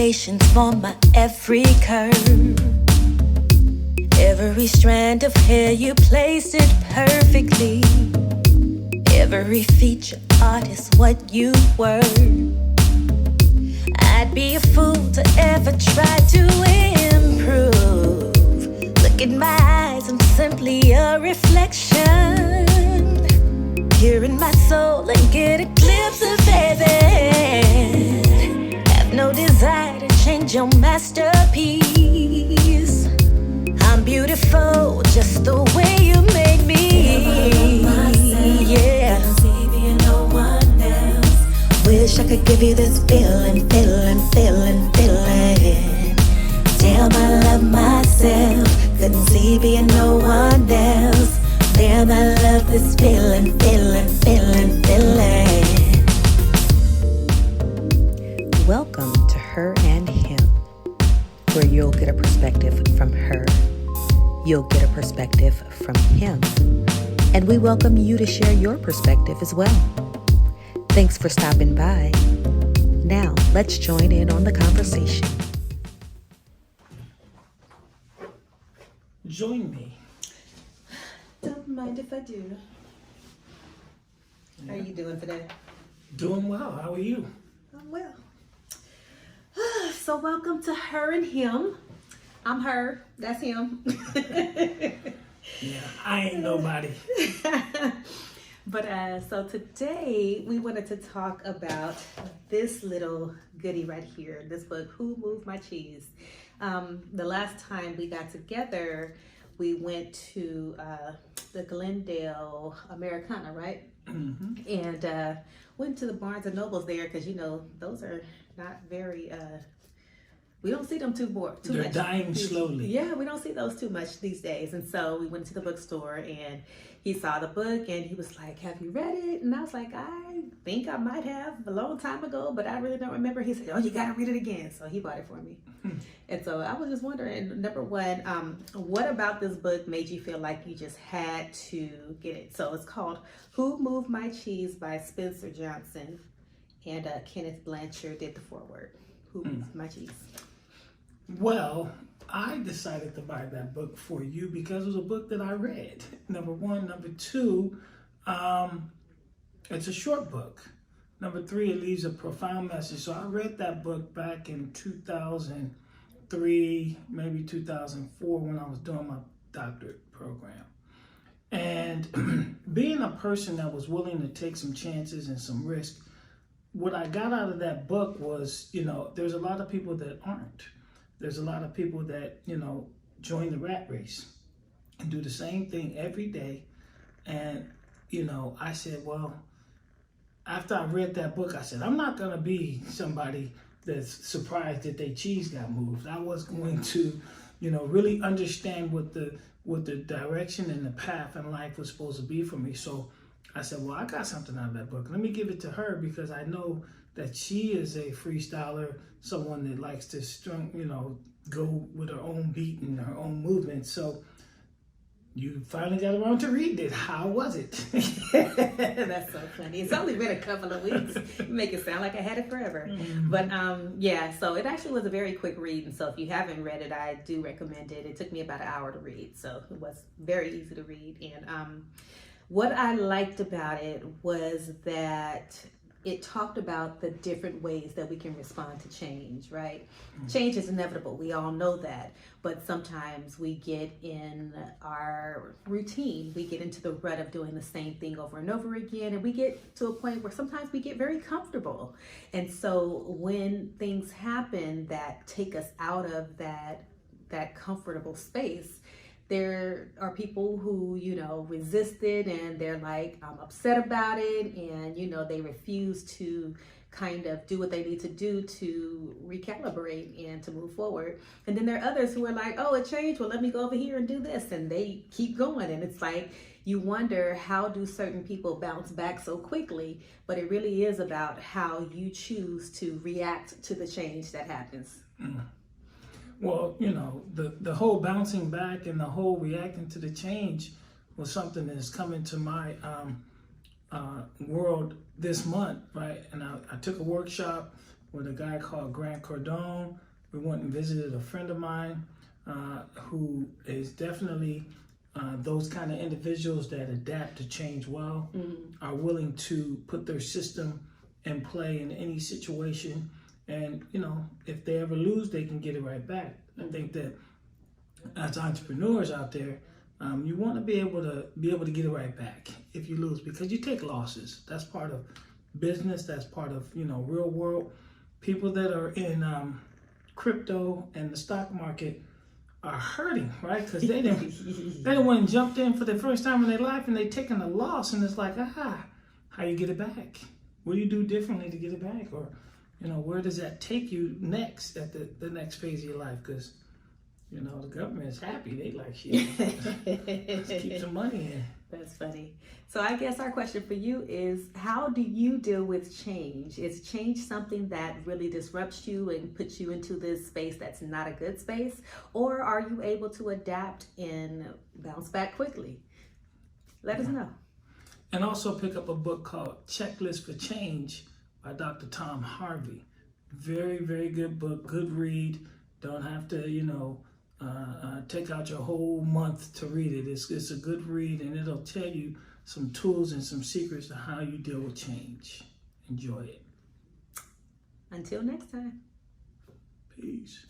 accommodations for my every curve. Every strand of hair, you placed it perfectly. Every feature art is what you were. I'd be a fool to ever try to improve. Look in my eyes, I'm simply a reflection. Peer in my soul and get a glimpse of heaven. Have no desire to change your masterpiece. I'm beautiful just the way you made me. Yeah. Wish I could give you this feeling. Damn, I love myself. Couldn't see being no one else. Damn, I love this feeling. Welcome to Her and Him, where you'll get a perspective from her. You'll get a perspective from him. And we welcome you to share your perspective as well. Thanks for stopping by. Now, let's join in on the conversation. Join me. Don't mind if I do. How are you doing today? Doing well. How are you? I'm well. So welcome to Her and Him. I'm her. That's him. Yeah, I ain't nobody. But so today we wanted to talk about this little goodie right here. This book, Who Moved My Cheese? The last time we got together, we went to the Glendale Americana, right? Mm-hmm. And went to the Barnes and Nobles there because, you know, those are not very, we don't see them too much. They're dying slowly. Yeah, we don't see those too much these days. And so we went to the bookstore and he saw the book and he was like, have you read it? And I was like, I think I might have a long time ago, but I really don't remember. He said, oh, you got to read it again. So he bought it for me. And so I was just wondering, number one, what about this book made you feel like you just had to get it? So it's called Who Moved My Cheese by Spencer Johnson, and Kenneth Blanchard did the foreword. Who Moved My Cheese? Well, I decided to buy that book for you because it was a book that I read. Number one. Number two, it's a short book. Number three, it leaves a profound message. So I read that book back in 2003, maybe 2004 when I was doing my doctorate program. And being a person that was willing to take some chances and some risk, what I got out of that book was, you know, there's a lot of people that aren't. There's a lot of people that, you know, join the rat race and do the same thing every day. And, you know, I said, well, after I read that book, I said, I'm not going to be somebody that's surprised that their cheese got moved. I was going to, you know, really understand what the direction and the path in life was supposed to be for me. So I said, well, I got something out of that book. Let me give it to her because I know that she is a freestyler, someone that likes to go with her own beat and her own movement. So you finally got around to reading it. How was it? That's so funny. It's only been a couple of weeks. You make it sound like I had it forever. Mm-hmm. But yeah, so it actually was a very quick read. And so if you haven't read it, I do recommend it. It took me about an hour to read. So it was very easy to read. And what I liked about it was that it talked about the different ways that we can respond to change, right? Mm-hmm. Change is inevitable. We all know that. But sometimes we get in our routine. We get into the rut of doing the same thing over and over again. And we get to a point where sometimes we get very comfortable. And so when things happen that take us out of that comfortable space, there are people who, you know, resist it and they're like, I'm upset about it. And, you know, they refuse to kind of do what they need to do to recalibrate and to move forward. And then there are others who are like, oh, it changed. Well, let me go over here and do this. And they keep going. And it's like, you wonder, how do certain people bounce back so quickly? But it really is about how you choose to react to the change that happens. Mm. Well, you know, the whole bouncing back and the whole reacting to the change was something that's come into my world this month, right? And I took a workshop with a guy called Grant Cardone. We went and visited a friend of mine who is definitely those kind of individuals that adapt to change well, are willing to put their system in play in any situation. And, you know, if they ever lose, they can get it right back. I think that as entrepreneurs out there, you want to be able to get it right back if you lose, because you take losses. That's part of business. That's part of, you know, real world. People that are in crypto and the stock market are hurting, right? Because they didn't want to jump in for the first time in their life, and they taking a loss, and it's like, how you get it back? What do you do differently to get it back? Or, you know, where does that take you next at the next phase of your life? Because, you know, the government is happy. They like, shit, let's keep some money in. That's funny. So I guess our question for you is, how do you deal with change? Is change something that really disrupts you and puts you into this space that's not a good space? Or are you able to adapt and bounce back quickly? Let us know. And also pick up a book called Checklist for Change by Dr. Tom Harvey. Very, very good book, good read. Don't have to, you know, take out your whole month to read it. It's a good read, and it'll tell you some tools and some secrets to how you deal with change. Enjoy it. Until next time. Peace.